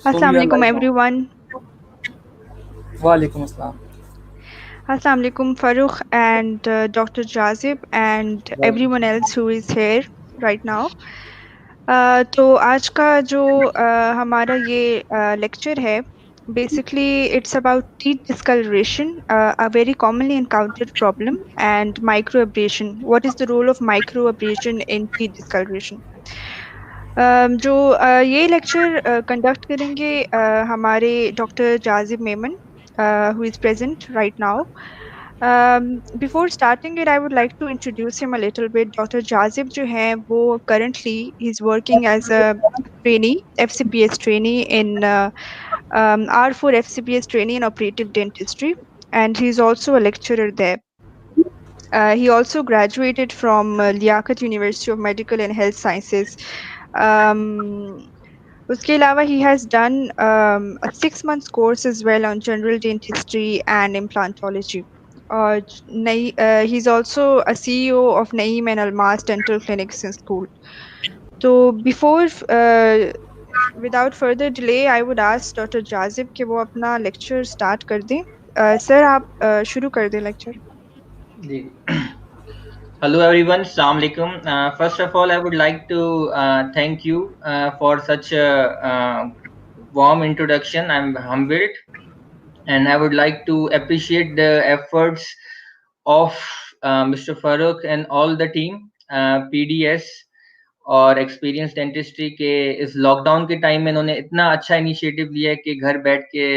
So we Assalamu are alaikum live now. everyone. Walaikum assalam. Assalamu alaikum Farooq and Dr. Jazib and everyone else who is here right now. तो आज का जो हमारा ये lecture है basically it's about teeth discoloration, a very commonly encountered problem, and microabrasion. What is the role of microabrasion in teeth discoloration? जो ये lecture conduct करेंगे हमारे doctor Jazib Memon who is present right now. Before starting it, I would like to introduce him a little bit. Dr. Jazib जो है वो currently he's working as a trainee, FCPS trainee in R4 FCPS trainee in operative dentistry, and he's also a lecturer there. He also graduated from Liaquat University of Medical and Health Sciences. Um, उसके अलावा he has done a 6 months course as well on general dentistry and implantology. और he's also a CEO of Naeem and Almas Dental Clinics in school. So before without further delay, I would ask Dr. Jazib कि वो अपना lecture start कर दें. Sir आप शुरू कर दें lecture. Ji Hello everyone, Assalamu alaikum. First of all, I would like to thank you for such a warm introduction. I'm humbled, and I would like to appreciate the efforts of Mr. Farooq and all the team, PDS और experience dentistry के इस lockdown के time में इन्होंने इतना अच्छा initiative लिया है कि घर बैठ के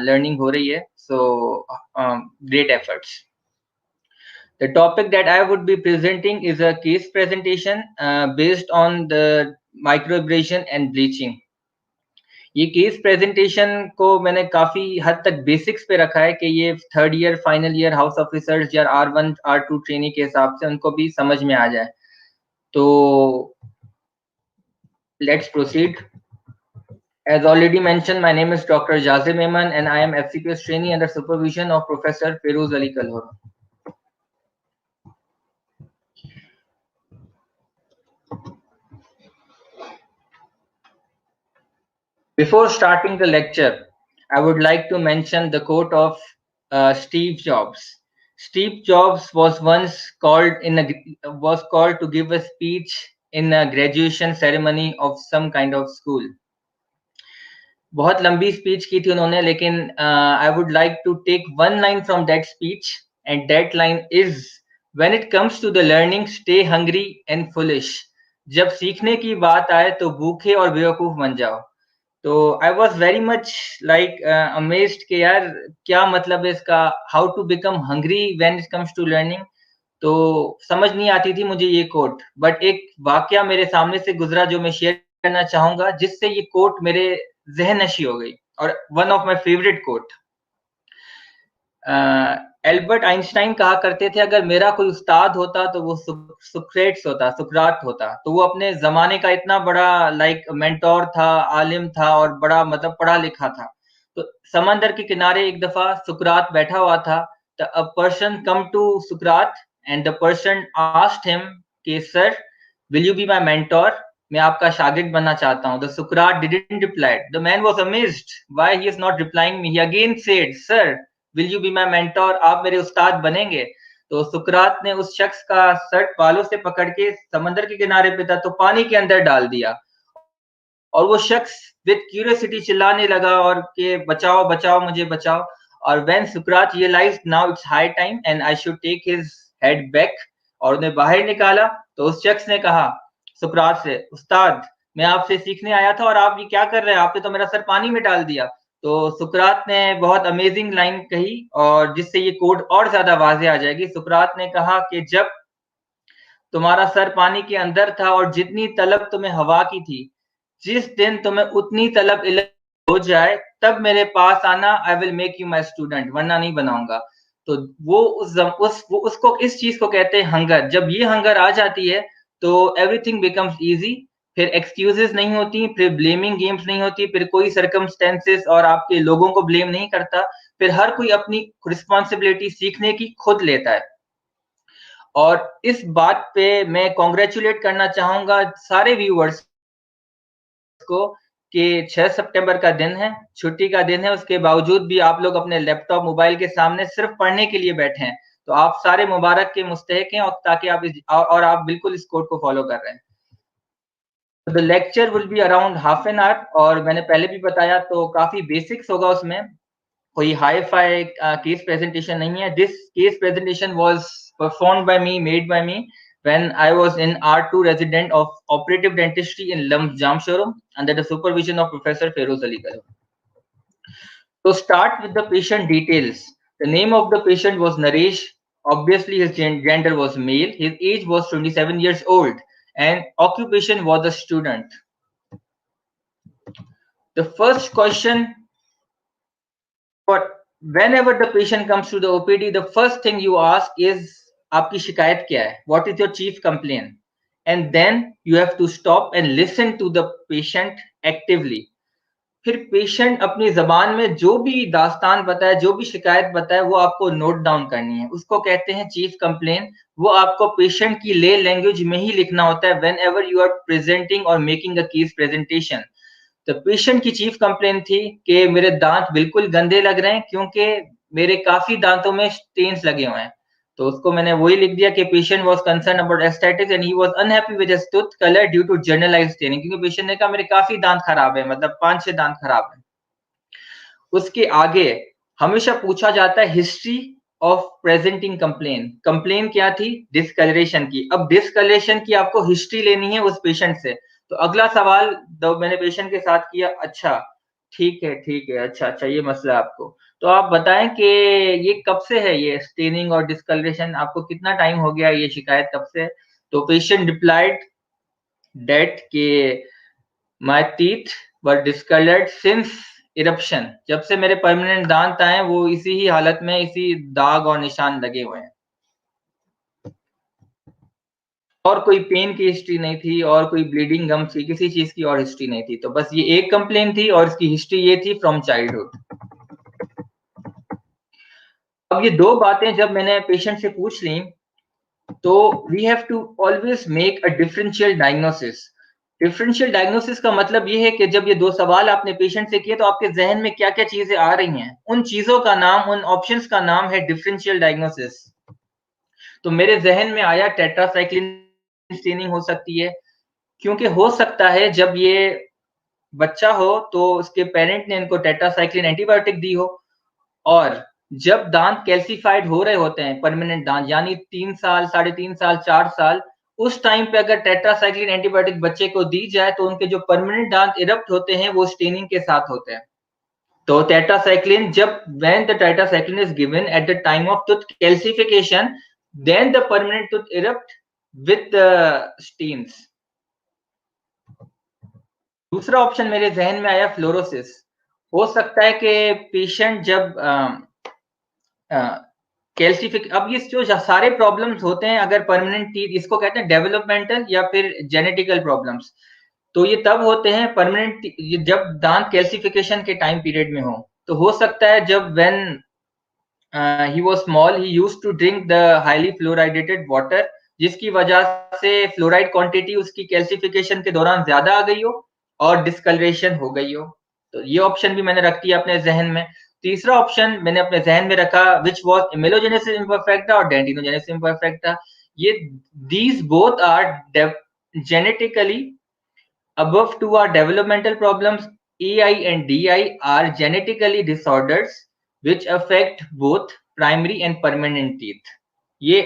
लर्निंग हो रही है. So great efforts. The topic that I would be presenting is a case presentation based on the microabrasion and bleaching. ये केस प्रेजेंटेशन को मैंने काफी हद तक बेसिक्स पे रखा है कि ये third year final year house officers या R1 R2 ट्रेनी के हिसाब से उनको भी समझ में आ जाए. तो let's proceed. As already mentioned, my name is Dr. Jazim Eman and I am FCPS trainee under supervision of Professor Feroz Ali Kalhora. Before starting the lecture, I would like to mention the quote of Steve Jobs. Steve Jobs was once called to give a speech in a graduation ceremony of some kind of school. बहुत लंबी speech की थी उन्होंने, लेकिन I would like to take one line from that speech, and that line is, when it comes to the learning stay hungry and foolish. जब सीखने की बात आए तो भूखे और बेवकूफ बन जाओ. तो I was very much like amazed कि यार क्या मतलब है इसका, how to become hungry when it comes to learning. तो समझ नहीं आती थी मुझे ये कोट, बट एक वाकया मेरे सामने से गुजरा जो मैं शेयर करना चाहूंगा, जिससे ये कोट मेरे जहन नशी हो गई और one of my favourite coat. Albert Einstein कहा करते थे, अगर मेरा कोई उस्ताद होता तो वो सुकरात होता. तो वो अपने जमाने का इतना बड़ा लाइक मेंटोर था, आलिम था और बड़ा मतलब पढ़ा लिखा था. तो समंदर के किनारे एक दफा सुकरात बैठा हुआ था. अ पर्सन कम टू सुकरात and the person asked him कि sir, will you be my mentor, मैं आपका शागिर्द बनना चाहता हूं. द सुकरात didn't reply. The man was amazed why he is not replying me. He again said, sir, will you be my mentor, आप मेरे उस्ताद बनेंगे. तो सुकरात ने उस शख्स का शर्ट बालों से पकड़ के समंदर के किनारे पे था तो पानी के अंदर डाल दिया, और वो शख्स विद क्यूरियोसिटी चिल्लाने लगा और के बचाओ बचाओ मुझे बचाओ. और व्हेन सुकरात realised now it's high time and I should take his head back, और उन्हें बाहर निकाला, तो उस शख्स ने कहा सुकरात से, उस्ताद, मैं आपसे सीखने आया था और आप ये क्या कर रहे हैं, आपने तो मेरा सर पानी में डाल दिया. तो सुकरात ने बहुत अमेजिंग लाइन कही और जिससे ये कोड और ज्यादा वाज़ेह आ जाएगी. सुकरात ने कहा कि जब तुम्हारा सर पानी के अंदर था और जितनी तलब तुम्हें हवा की थी, जिस दिन तुम्हें उतनी तलब इल्म हो जाए तब मेरे पास आना, I will make you my student, वरना नहीं बनाऊंगा. तो वो उसको इस चीज को कहते हैं हंगर. जब ये हंगर आ जाती है तो एवरीथिंग बिकम्स इजी. फिर एक्सक्यूजेस नहीं होती, फिर ब्लेमिंग गेम्स नहीं होती, फिर कोई सर्कमस्टेंसेस और आपके लोगों को ब्लेम नहीं करता. फिर हर कोई अपनी रिस्पॉन्सिबिलिटी सीखने की खुद लेता है. और इस बात पे मैं कॉन्ग्रेचुलेट करना चाहूंगा सारे व्यूअर्स को कि 6 सितंबर का दिन है, छुट्टी का दिन है, उसके बावजूद भी आप लोग अपने लैपटॉप, मोबाइल के सामने सिर्फ पढ़ने के लिए बैठे हैं। तो आप सारे मुबारक के मुस्तहिक हैं, और ताकि आप और आप बिल्कुल इस कोड को फॉलो कर रहे हैं। The lecture will be around half an hour, और मैंने पहले भी बताया तो काफ़ी बेसिक्स होगा उसमें, कोई हाई-फाई केस प्रेजेंटेशन नहीं है। This case presentation was performed by me, made by me when I was in R2 resident of operative dentistry in LUMS Jamshoro under the supervision of Professor Feroz Ali Karo. So start with the patient details. The name of the patient was Naresh. Obviously his gender was male. His age was 27 years old and occupation was a student. The first question, but whenever the patient comes to the OPD, the first thing you ask is आपकी शिकायत क्या है? What is your chief complaint? And then you have to stop and listen to the patient actively. फिर patient अपनी ज़बान में जो भी दास्तान बताए, जो भी शिकायत बताए, वो आपको नोट डाउन करनी है। उसको कहते हैं चीफ कंप्लेंट। वो आपको पेशेंट की लैंग्वेज में ही लिखना होता है व्हेनेवर यू आर प्रेजेंटिंग और मेकिंग अ केस प्रेजेंटेशन। तो पेशेंट की चीफ कंप्लेंट थी कि मेरे दांत बिल्कुल गंदे लग रहे हैं क्योंकि मेरे काफ़ी दांतों में स्टेन्स लगे हुए हैं। तो उसको मैंने वही लिख दिया कि patient was concern about aesthetics and he was unhappy with his tooth colour due to generalised staining, क्योंकि पेशेंट ने कहा मेरे काफ़ी दांत खराब है, मतलब 5-6 दांत खराब हैं। उसके आगे हमेशा पूछा जाता है history of presenting complain. Complain क्या थी? डिस्कलरेशन की। अब डिस्कलरेशन की आपको हिस्ट्री लेनी है उस पेशेंट से। तो अगला सवाल जो मैंने पेशेंट के साथ किया, अच्छा ठीक है, अच्छा ये मसला है आपको। तो आप बताएं कि ये कब से है, ये स्टेनिंग और डिस्कलरेशन आपको कितना टाइम हो गया, ये शिकायत कब से? तो पेशेंट रिप्लाइड दैट के my teeth were discoloured since eruption. जब से मेरे परमानेंट दांत आए वो इसी ही हालत में, इसी दाग और निशान लगे हुए हैं। और कोई पेन की हिस्ट्री नहीं थी, और कोई ब्लीडिंग गम थी, किसी चीज की और हिस्ट्री नहीं थी। तो बस ये एक कंप्लेन थी और इसकी हिस्ट्री ये थी फ्रॉम चाइल्डहुड। अब ये दो बातें जब मैंने पेशेंट से पूछ ली, तो we have to always make a differential diagnosis. Differential diagnosis का मतलब ये है कि जब ये दो सवाल आपने पेशेंट से किए तो आपके जहन में क्या क्या चीजें आ रही हैं, उन चीजों का नाम, उन ऑप्शंस का नाम है डिफरेंशियल डायग्नोसिस। तो मेरे जहन में आया टेट्रासाइक्लिन स्टेनिंग हो सकती है, क्योंकि हो सकता है जब ये बच्चा हो तो उसके पेरेंट ने इनको टेट्रासाइक्लिन एंटीबायोटिक दी हो, और जब दांत कैल्सिफाइड हो रहे होते हैं, परमानेंट दांत यानी 3 साल, 3.5 साल, 4 साल, उस टाइम पे अगर टेट्रासाइक्लिन एंटीबायोटिक बच्चे को दी जाए तो उनके जो परमानेंट दांत इरप्ट होते हैं वो स्टेनिंग के साथ होते हैं। तो टेट्रासाइक्लिन जब when the tetracycline is given at the time of tooth calcification, then the permanent tooth erupt with the stains. दूसरा ऑप्शन मेरे जहन में आया फ्लोरोसिस। हो सकता है कि पेशेंट जब कैल्सिफिक, अब ये जो सारे प्रॉब्लम्स होते हैं अगर परमानेंट टीथ, इसको कहते हैं डेवलपमेंटल या फिर जेनेटिकल प्रॉब्लम्स। तो ये तब होते हैं परमानेंट जब दांत कैल्सिफिकेशन के टाइम पीरियड में हो। तो हो सकता है जब when he was small, he used to drink the highly fluoridated water, जिसकी वजह से फ्लोराइड क्वांटिटी उसकी कैल्सिफिकेशन के दौरान ज्यादा आ गई हो और डिस्कलरेशन हो गई हो। तो ये ऑप्शन भी मैंने रख दिया अपने जहन में। तीसरा ऑप्शन मैंने अपने जहन में रखा विच वॉज इमेलोजेनेसिस इम्परफेक्टा और डेंटिनोजेनेसिस इम्परफेक्टा। ये these both are genetically above two are developmental problems. AI and DI are genetically disorders which affect both primary and permanent teeth. ये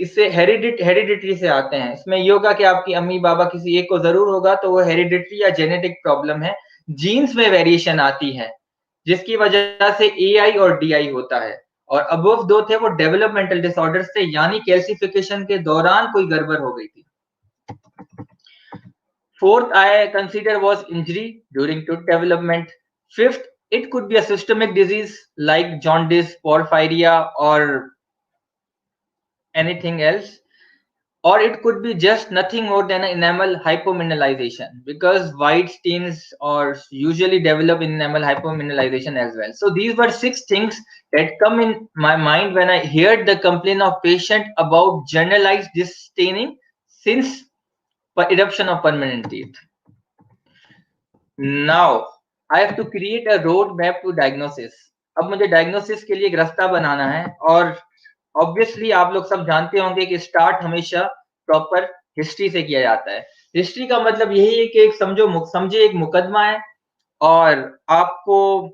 इससे हेरिडिटरी से आते हैं। इसमें ये होगा कि आपकी अम्मी बाबा किसी एक को जरूर होगा, तो वो हेरिडिटरी या जेनेटिक प्रॉब्लम है। जीन्स में वेरिएशन आती है जिसकी वजह से AI और DI होता है, और अबव दो थे वो डेवलपमेंटल डिसऑर्डर्स थे, यानी कैल्सिफिकेशन के दौरान कोई गड़बड़ हो गई थी। Fourth, I consider was injury during tooth development. Fifth, it could be a systemic disease like jaundice, porphyria, or anything else. Or it could be just nothing more than an enamel hypomineralization, because white stains or usually develop in enamel hypomineralization as well. So these were 6 things that come in my mind when I heard the complaint of patient about generalized this staining since eruption of permanent teeth. Now I have to create a road map to diagnosis. अब मुझे diagnosis के लिए एक रास्ता बनाना है, और obviously आप लोग सब जानते होंगे कि स्टार्ट हमेशा प्रॉपर हिस्ट्री से किया जाता है। हिस्ट्री का मतलब यही है कि एक समझे एक मुकदमा है, और आपको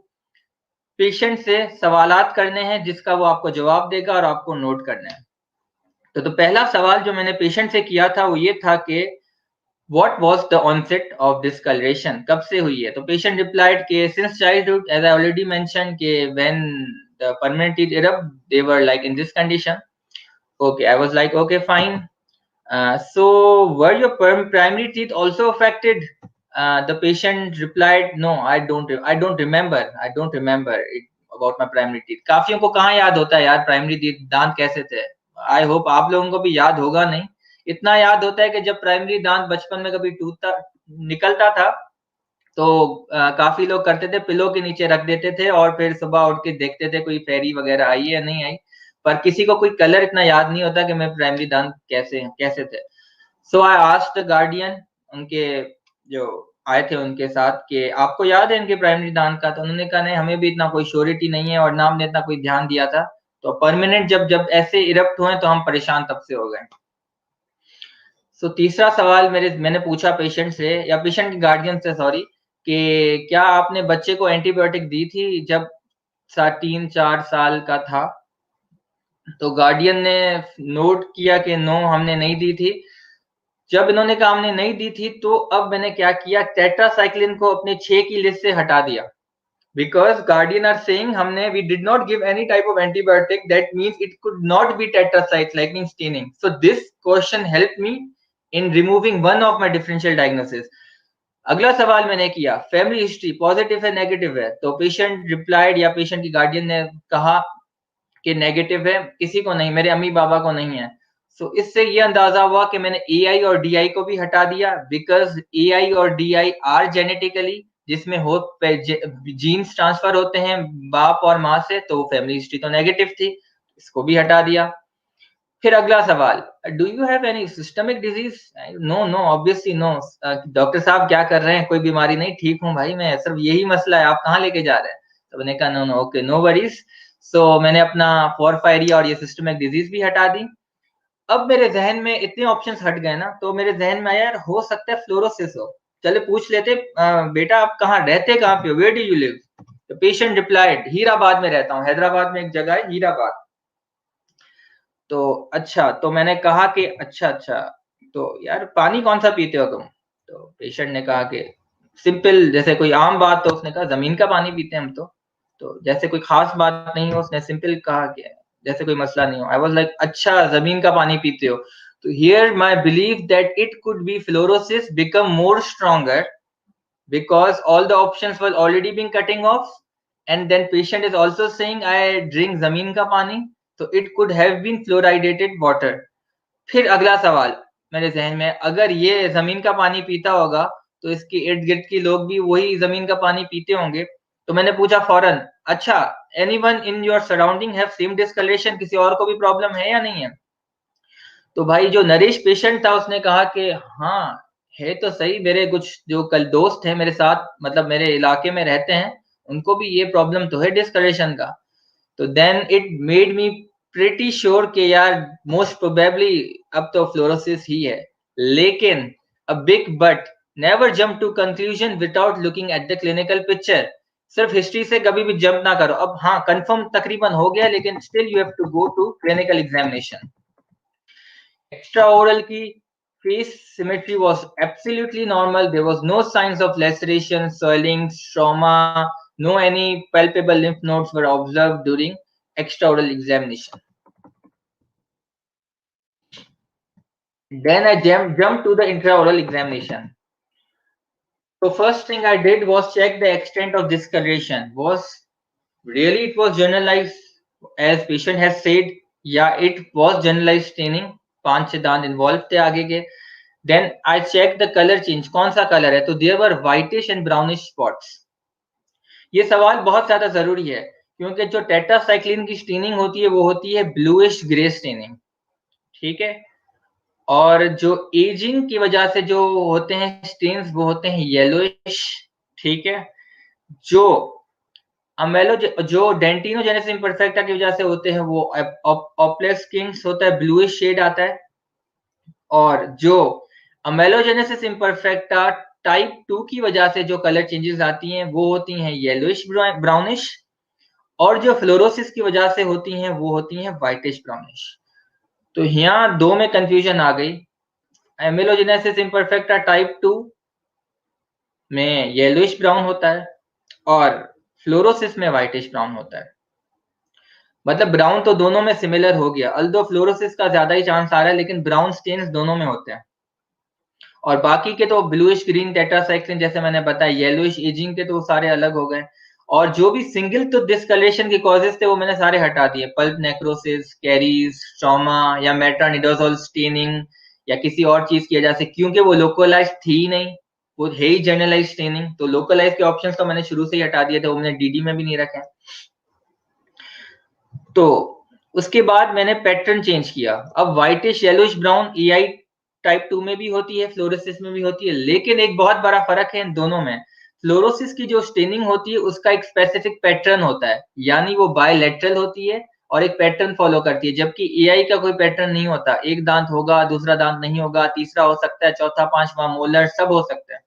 पेशेंट से सवालात करने हैं जिसका वो आपको जवाब देगा और आपको नोट करना है। तो पहला सवाल जो मैंने पेशेंट से किया था वो ये था कि what was the onset of discoloration, कब से हुई है? तो पेशेंट रिप्लाइड कि since childhood, as I already mention कि when the permanent teeth erupt they were like in this condition. Okay, I was like okay fine. So were your primary teeth also affected? The patient replied, no, I don't remember. I don't remember it about my primary teeth. काफियों को कहाँ याद होता है यार primary teeth दांत कैसे थे? I hope आप लोगों को भी याद होगा नहीं। इतना याद होता है कि जब प्राइमरी दांत बचपन में कभी टूटता निकलता था, तो काफी लोग करते थे पिलो के नीचे रख देते थे और फिर सुबह उठ के देखते थे कोई फेरी वगैरह आई है या नहीं आई। पर किसी को कोई कलर इतना याद नहीं होता कि मैं प्राइमरी दांत कैसे कैसे थे। सो आई आस्क्ड द गार्डियन, उनके जो आए थे उनके साथ, कि आपको याद है इनके प्राइमरी दांत का? तो उन्होंने कहा नहीं, हमें भी इतना कोई श्योरिटी नहीं है और ना हमने इतना कोई ध्यान दिया था। तो परमानेंट जब जब ऐसे इरप्ट हुए तो हम परेशान तब से हो गए। सो तीसरा सवाल मैंने पूछा पेशेंट से, या पेशेंट के गार्डियन से, सॉरी, कि क्या आपने बच्चे को एंटीबायोटिक दी थी जब 3-4 साल का था? तो गार्डियन ने नोट किया कि नो, हमने नहीं दी थी। जब इन्होंने कहा हमने नहीं दी थी, तो अब मैंने क्या किया, टेट्रासाइक्लिन को अपने 6 की लिस्ट से हटा दिया। Because guardian are saying हमने we did not give any type of antibiotic, that means it could not be tetracycline staining. So this question helped me in removing one of my differential diagnosis. अगला सवाल मैंने किया, family history positive है negative है? तो patient replied, या patient की guardian ने कहा कि नेगेटिव है, किसी को नहीं, मेरे अम्मी बाबा को नहीं है। सो इससे ये अंदाजा हुआ कि मैंने एआई और डीआई को भी हटा दिया, बिकॉज एआई और डीआई आर जेनेटिकली, जिसमें हो जीन्स ट्रांसफर होते हैं बाप और माँ से, तो फैमिली हिस्ट्री तो नेगेटिव थी, इसको भी हटा दिया। फिर अगला सवाल, do you have any systemic disease? No no, obviously no. Doctor साहब क्या कर रहे हैं, कोई बीमारी नहीं, ठीक हूँ भाई मैं, सिर्फ यही मसला है, आप कहाँ लेके जा रहे हैं? तो मैंने कहा no no, okay, no worries. So मैंने अपना पोरफायरिया और ये सिस्टमिक डिजीज भी हटा दी। अब मेरे जहन में इतने ऑप्शंस हट गए ना, तो मेरे जहन में आया यार हो सकता है फ्लोरोसिस हो। चले पूछ लेते, बेटा आप कहाँ रहते, कहाँ पे हो, where do you live? The patient replied, Hirabad में रहता हूँ, हैदराबाद में एक जगह है हीराबाद। तो अच्छा, तो मैंने कहा कि अच्छा, तो यार पानी कौन सा पीते हो तुम? तो पेशेंट ने कहा कि सिंपल, जैसे कोई आम बात, तो उसने कहा जमीन का पानी पीते हैं हम तो जैसे कोई खास बात नहीं हो, उसने सिंपल कहा कि जैसे कोई मसला नहीं हो। आई वाज लाइक अच्छा, जमीन का पानी पीते हो? तो here my believe that it could be fluorosis become more stronger, because all the options were already being cutting off, and then patient is also saying I drink zameen ka pani, so it could have been fluoridated water. फिर अगला सवाल मेरे जहन में, अगर ये जमीन का पानी पीता होगा तो इसके इर्द गिर्द के लोग भी वही जमीन का पानी पीते होंगे। तो मैंने पूछा फौरन, अच्छा, anyone in your surrounding have same discolouration, किसी और को भी प्रॉब्लम है या नहीं है? तो भाई जो नरेश पेशेंट था उसने कहा कि हाँ, है तो सही, मेरे कुछ जो कल दोस्त हैं मेरे साथ, मतलब मेरे इलाके में रहते हैं, उनको भी ये प्रॉब्लम तो है डिस्कलरेशन का। तो then it made me pretty sure कि यार मोस्ट प्रोबेबली अब तो फ्लोरोसिस ही है। लेकिन a big but, never jump to conclusion without looking at the clinical picture. सिर्फ हिस्ट्री से कभी भी जंप ना करो। अब हाँ, कंफर्म तकरीबन हो गया, लेकिन still you have to go to clinical examination. Extraoral key face symmetry was absolutely normal. There was no signs of laceration, swelling, trauma. No any palpable lymph nodes were observed during extraoral examination. Then I jumped to the intraoral examination. So first thing I did was check the extent of discoloration. It was generalized as patient has said? Yeah, it was generalized staining. 5-6 दांत involved थे आगे के। Then I checked the color change, कौन सा colour है? तो there were whitish and brownish spots. ये सवाल बहुत ज्यादा जरूरी है, क्योंकि जो टेट्रासाइक्लिन की स्टेनिंग होती है वो होती है ब्लूइश ग्रे स्टेनिंग, ठीक है? और जो एजिंग की वजह से जो होते हैं स्टेन्स, वो होते हैं येलोइश, ठीक है। जो जो डेंटिनोजेनेसिस इम्परफेक्टा की वजह से होते हैं वो ऑप्लेक्सिंस होता है, ब्लूइश शेड आता है। और जो अमेलोजेनेसिस इम्परफेक्टा टाइप 2 की वजह से जो कलर चेंजेस आती हैं वो होती हैं येलोइश ब्राउनिश, और जो फ्लोरोसिस की वजह से होती हैं वो होती हैं व्हाइटिश ब्राउनिश। तो यहाँ दो में कंफ्यूजन आ गई। एमेलोजेनेसिस इम्परफेक्टा टाइप 2 में येलोइश ब्राउन होता है और फ्लोरोसिस में व्हाइटिश ब्राउन होता है। मतलब ब्राउन तो दोनों में सिमिलर हो गया, अल्दो फ्लोरोसिस का ज्यादा ही चांस आ रहा है, लेकिन ब्राउन स्टेन्स दोनों में होते हैं। और बाकी के तो ब्लूइश ग्रीन टेट्रासाइक्लिन जैसे मैंने बताया, येलोइश एजिंग के तो सारे अलग हो गए। और जो भी सिंगल तो डिस्कलरेशन के कॉजेस थे वो मैंने सारे हटा दिए, पल्प नेक्रोसिस, कैरीज, ट्रॉमा या मेट्रानिडोजोल स्टेनिंग या किसी और चीज की वजह से, क्योंकि वो लोकलाइज थी नहीं, वो है ही जनरलाइज स्टेनिंग। तो लोकलाइज के ऑप्शंस तो मैंने शुरू से ही हटा दिए थे, वो मैंने डीडी में भी नहीं रखे। तो उसके बाद मैंने पैटर्न चेंज किया। अब whitish yellowish brown EI type 2 में भी होती है, फ्लोरोसिस में भी होती है, लेकिन एक बहुत बड़ा फर्क है इन दोनों में। फ्लोरोसिस की जो स्टेनिंग होती है उसका एक स्पेसिफिक पैटर्न होता है, यानी वो बायलैटरल होती है और एक पैटर्न फॉलो करती है, जबकि एआई का कोई पैटर्न नहीं होता। एक दांत होगा, दूसरा दांत नहीं होगा, तीसरा हो सकता है, चौथा, पांचवा, मोलर सब हो सकता है।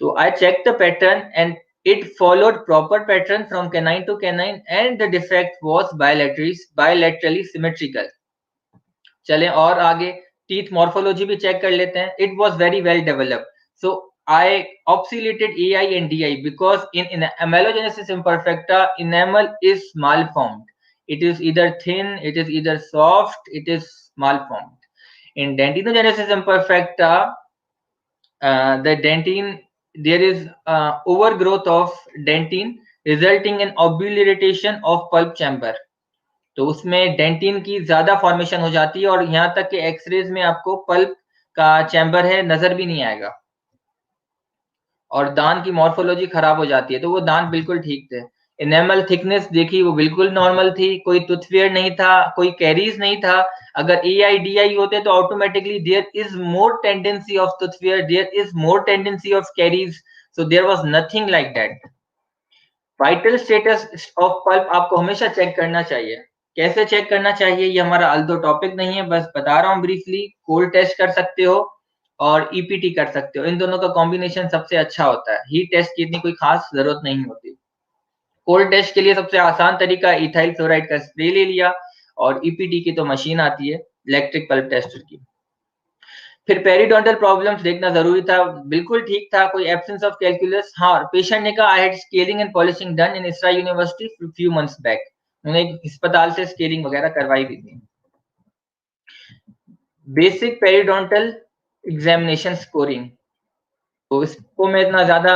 So I checked the pattern and it followed proper pattern from canine to canine and the defect was bilaterally symmetrical. चलें और आगे teeth morphology भी check कर लेते हैं. It was very well developed. So I oscillated AI and DI because in amelogenesis imperfecta enamel is malformed. It is either thin, it is either soft, it is malformed. In dentinogenesis imperfecta, the dentine, there is overgrowth of dentine resulting in obliteration of pulp chamber. तो उसमें dentin की ज्यादा formation हो जाती है और यहाँ तक कि एक्सरेज में आपको पल्प का चैम्बर है नजर भी नहीं आएगा, और दांत की मॉर्फोलॉजी खराब हो जाती है। तो वो दांत बिल्कुल ठीक थे। इनेमल थिकनेस देखी, वो बिल्कुल नॉर्मल थी, कोई टूथफेयर नहीं था, कोई कैरीज नहीं था। अगर एआईडीआई होते तो automatically there is more tendency of tooth wear, there is more tendency of caries, so there was nothing like that. Vital status of pulp आपको हमेशा चेक करना चाहिए। कैसे चेक करना चाहिए ये हमारा अल्दो टॉपिक नहीं है, बस बता रहा हूँ ब्रीफली। कोल्ड टेस्ट कर सकते हो और ईपीटी कर सकते हो, इन दोनों का कॉम्बिनेशन सबसे अच्छा होता है। हीट टेस्ट की इतनी कोई खास जरूरत नहीं होती। कोल्ड टेस्ट के लिए सबसे आसान तरीका इथाइल फ्लोराइड का स्प्रे ले लिया, और ईपीटी की तो मशीन आती है इलेक्ट्रिक पल्प टेस्टर की। फिर पेरिडोंटल प्रॉब्लम्स देखना जरूरी था, बिल्कुल ठीक था, कोई एब्सेंस ऑफ कैलकुलस। हाँ, पेशेंट ने कहा I had scaling and polishing done in इसरा यूनिवर्सिटी फ्यू मंथ्स बैक। उन्होंने अस्पताल से स्केलिंग वगैरह करवाई भी थी। बेसिक पेरिडोंटल एग्जामिनेशन स्कोरिंग, तो इसको मैं इतना ज्यादा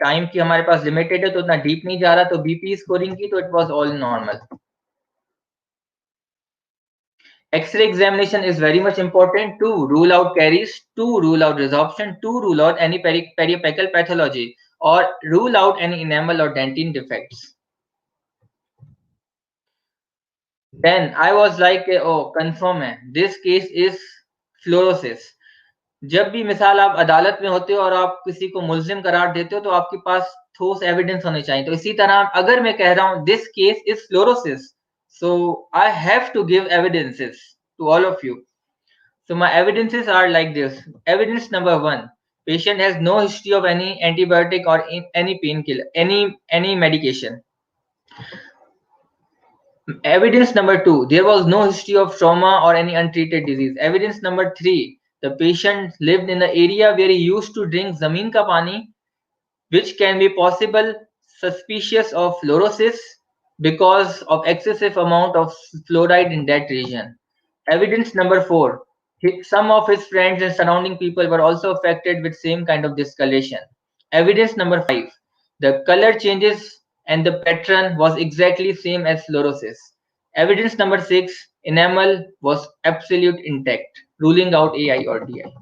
टाइम की हमारे पास लिमिटेड है तो इतना डीप नहीं जा रहा। तो बीपी स्कोरिंग की तो it was all normal. X-ray examination is very much important to rule out caries, to rule out resorption, to rule out any periapical pathology, or rule out any enamel or dentine defects. Then I was like, oh, confirm है, this case is fluorosis. जब भी मिसाल आप अदालत में होते हो और आप किसी को मुल्जिम करार देते हो तो आपके पास ठोस एविडेंस होने चाहिए। तो इसी तरह अगर मैं कह रहा हूं this case is fluorosis, so I have to give evidences to all of you. So my evidences are like this. Evidence number 1, patient has no history of any antibiotic or any painkiller, any medication. Evidence number 2, there was no history of trauma or any untreated disease. Evidence number 3, the patient lived in the area where he used to drink zameen ka pani, which can be possible suspicious of fluorosis because of excessive amount of fluoride in that region. Evidence number 4, some of his friends and surrounding people were also affected with same kind of discoloration. Evidence number 5, the color changes and the pattern was exactly same as fluorosis. Evidence number 6, enamel was absolute intact, ruling out AI or DI.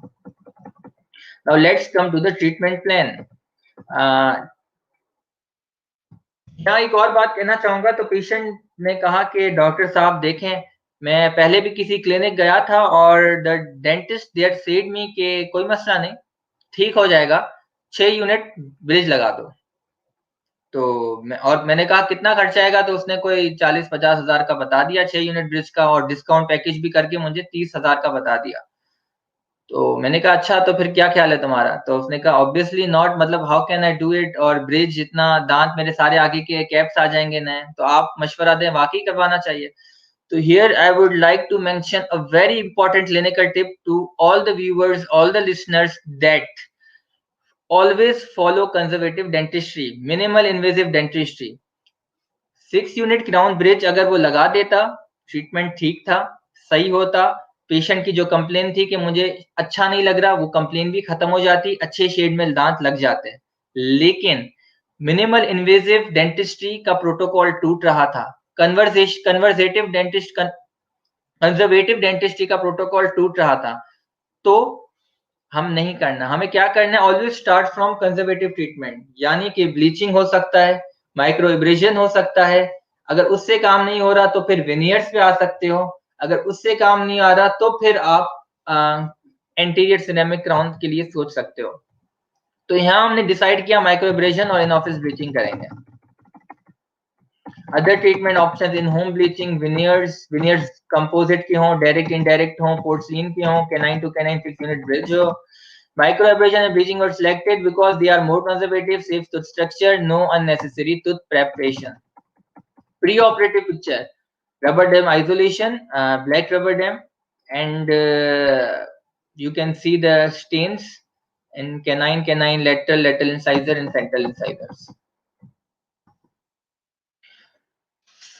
Now let's come to the treatment plan. यहाँ एक और बात कहना चाहूंगा। तो patient ने कहा कि डॉक्टर साहब देखें, मैं पहले भी किसी क्लिनिक गया था और द डेंटिस्ट देयर सेड मी कि कोई मसला नहीं, ठीक हो जाएगा, 6 यूनिट ब्रिज लगा दो। तो मैंने कहा कितना खर्चा आएगा, तो उसने कोई 40-50 हजार का बता दिया 6 यूनिट ब्रिज का, और डिस्काउंट पैकेज भी करके मुझे 30 हजार का बता दिया। तो मैंने कहा अच्छा, तो फिर क्या ख्याल है तुम्हारा? तो उसने कहा ऑब्वियसली नॉट, मतलब how can I do it, और ब्रिज इतना, दांत मेरे सारे आगे के कैप्स आ जाएंगे नए, तो आप मशवरा दें, वाकई करवाना चाहिए। So here I would like to mention a very important clinical tip to all the viewers, all the listeners, that always follow conservative dentistry, minimal invasive dentistry. 6 unit crown bridge अगर वो लगा देता, ट्रीटमेंट ठीक था, सही होता, patient की जो कंप्लेन थी कि मुझे अच्छा नहीं लग रहा, वो कंप्लेन भी खत्म हो जाती, अच्छे शेड में दांत लग जाते। लेकिन मिनिमल इन्वेजिव डेंटिस्ट्री का प्रोटोकॉल टूट रहा था, कंजर्वेटिव डेंटिस्ट्री का प्रोटोकॉल टूट रहा था। तो हम नहीं करना, हमें क्या करना है, always start from conservative treatment, यानी कि ब्लीचिंग हो सकता है, माइक्रो एब्रेजन हो सकता है, अगर उससे काम नहीं हो रहा तो फिर वेनियर्स पे आ सकते हो, अगर उससे काम नहीं आ रहा तो फिर आप एंटीरियर सिरेमिक क्राउन के लिए सोच सकते हो। तो यहाँ हमने डिसाइड किया माइक्रो एब्रेजन और इन ऑफिस ब्लीचिंग करेंगे। Other treatment option in home bleaching, veneers composite के हों, डायरेक्ट इनडायरेक्ट हों, पोर्सिलिन के हों, canine to canine 6 unit bridge हो। Micro abrasion and bleaching were selected because they are more conservative, safe tooth structure, no unnecessary tooth preparation. Pre-operative picture: rubber dam isolation, black rubber dam, and you can see the stains in canine, lateral incisor, and central incisors.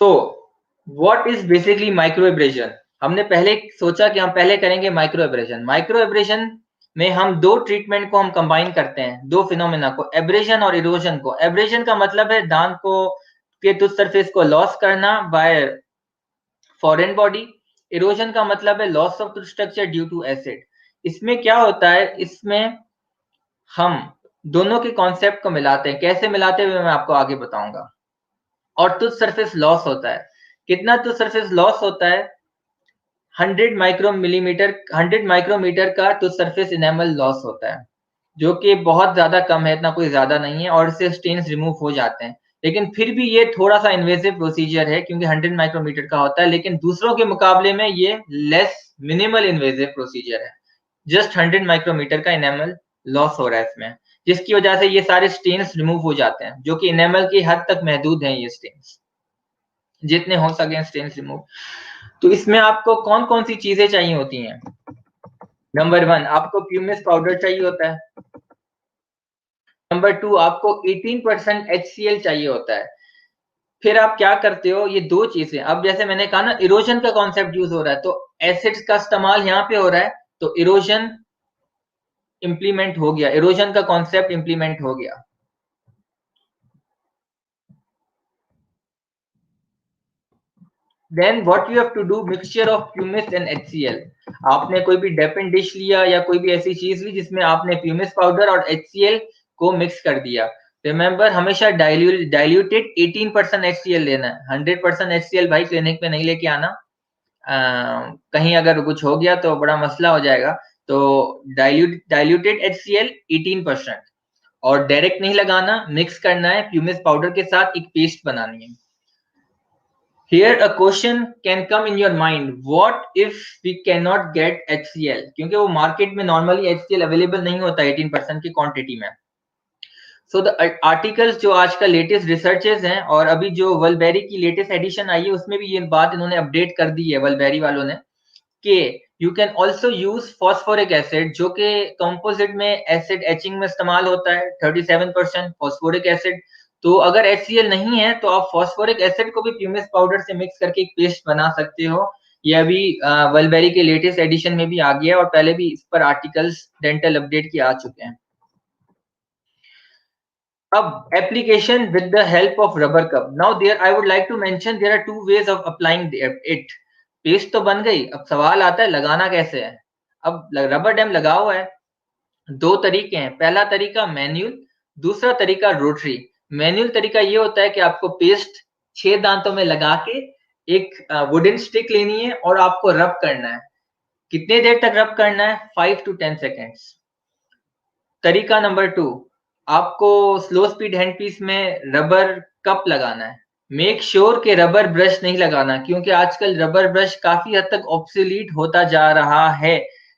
So, what is basically microabrasion? हमने पहले सोचा कि हम पहले करेंगे माइक्रोएब्रेशन। माइक्रोएब्रेशन में हम दो ट्रीटमेंट को हम कंबाइन करते हैं, दो फिनोमेना को, एब्रेशन और इरोजन को। एब्रेशन का मतलब है दांत को के टूथ सरफेस को लॉस करना बाय फॉरेन बॉडी। इरोजन का मतलब है loss of tooth structure due to acid. इसमें क्या होता है, इसमें हम दोनों के कॉन्सेप्ट को मिलाते हैं। कैसे मिलाते हुए मैं आपको आगे बताऊंगा। और टूथ सरफेस लॉस होता है, कितना टूथ सरफेस लॉस होता है? 100 माइक्रोमीटर का टूथ सरफेस इनेमल लॉस होता है, जो कि बहुत ज्यादा कम है, इतना कोई ज्यादा नहीं है, और इससे स्टेन्स रिमूव हो जाते हैं। लेकिन फिर भी ये थोड़ा सा इन्वेसिव प्रोसीजर है क्योंकि 100 माइक्रोमीटर का होता है, लेकिन दूसरों के मुकाबले में ये लेस मिनिमल इन्वेसिव प्रोसीजर है। जस्ट 100 माइक्रोमीटर का इनेमल लॉस हो रहा है इसमें, जिसकी वजह से ये सारे स्टेन्स रिमूव हो जाते हैं, जो कि इनेमल की हद तक महदूद हैं ये स्टेन्स, जितने हो सके स्टेन्स रिमूव। तो इसमें आपको कौन कौन सी चीजें चाहिए होती हैं? नंबर 1, आपको प्यूमिस पाउडर चाहिए होता है। नंबर 2, आपको 18% HCl चाहिए होता है। फिर आप क्या करते हो, ये दो चीजें, अब जैसे मैंने कहा ना, इरोजन का कॉन्सेप्ट यूज हो रहा है, तो एसिड्स का इस्तेमाल यहाँ पे हो रहा है, तो इरोजन इंप्लीमेंट हो गया, इरोजन का कॉन्सेप्ट इंप्लीमेंट हो गया। Then what you have to do, mixture of pumice and HCl। आपने कोई भी डेपिन डिश लिया या कोई भी ऐसी चीज ली जिसमें आपने प्यूमिस पाउडर और HCl को मिक्स कर दिया। रिमेंबर, हमेशा डाइल्यूटेड 18% HCl लेना है। 100% HCl भाई क्लिनिक में नहीं लेके आना, कहीं अगर कुछ हो गया तो बड़ा मसला हो जाएगा। तो डाइल्यूटेड HCl 18%, और डायरेक्ट नहीं लगाना, मिक्स करना है प्यूमिस पाउडर के साथ, एक पेस्ट बनानी है। Here a question can come in your mind, what if we cannot get HCl? क्योंकि वो मार्केट में नॉर्मली HCl अवेलेबल नहीं होता 18% की क्वांटिटी में। सो द आर्टिकल्स जो आज का लेटेस्ट रिसर्चेस हैं, और अभी जो वल्बेरी की लेटेस्ट एडिशन आई है उसमें भी ये बात इन्होंने अपडेट कर दी है वल्बेरी वालों ने, कि you can also use phosphoric acid, जो कि कंपोजिट में एसिड एचिंग में इस्तेमाल होता है, 37% फॉस्फोरिक एसिड। तो अगर HCl नहीं है तो आप फॉस्फोरिक एसिड को भी प्यूमिस पाउडर से मिक्स करके एक पेस्ट बना सकते हो। ये अभी वल्बेरी के लेटेस्ट एडिशन में भी आ गया है, और पहले भी इस पर आर्टिकल्स डेंटल अपडेट के आ चुके हैं। अब application with the help of rubber cup. Now there I would like to mention there are two ways of applying it. Paste तो बन गई, अब सवाल आता है लगाना कैसे है। अब रबर डैम लगा हुआ है, दो तरीके हैं। पहला तरीका मैन्युअल, दूसरा तरीका रोटरी। मैन्युअल तरीका ये होता है कि आपको पेस्ट 6 दांतों में लगा के एक वुडन स्टिक लेनी है और आपको रब करना है। कितने देर तक रब करना है? 5 to 10 सेकेंड्स। तरीका नंबर 2, आपको स्लो स्पीड हैंड पीस में रबर कप लगाना है। मेक श्योर कि रबर ब्रश नहीं लगाना, क्योंकि आजकल रबर ब्रश काफ़ी हद तक ऑब्सोलीट होता जा रहा है।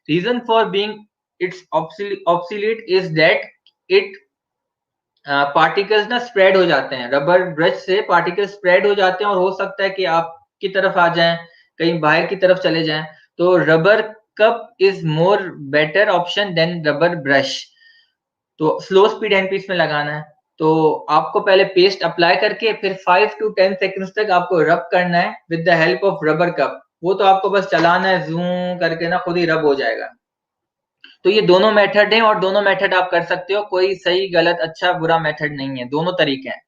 Reason for being it's obsolete is that it particles ना स्प्रेड हो जाते हैं। रबर ब्रश से पार्टिकल्स स्प्रेड हो जाते हैं और हो सकता है कि आपकी तरफ आ जाएँ, कहीं बाहर की तरफ चले जाएँ। तो rubber cup is more better option than rubber brush. तो स्लो स्पीड हैंड पीस में लगाना है। तो आपको पहले पेस्ट अप्लाई करके फिर 5 टू 10 सेकंड्स तक आपको रब करना है with the help of rubber cup. वो तो आपको बस चलाना है, ज़ूं करके ना खुद ही रब हो जाएगा। तो ये दोनों मेथड हैं और दोनों मेथड आप कर सकते हो, कोई सही गलत अच्छा बुरा मेथड नहीं है, दोनों तरीके हैं।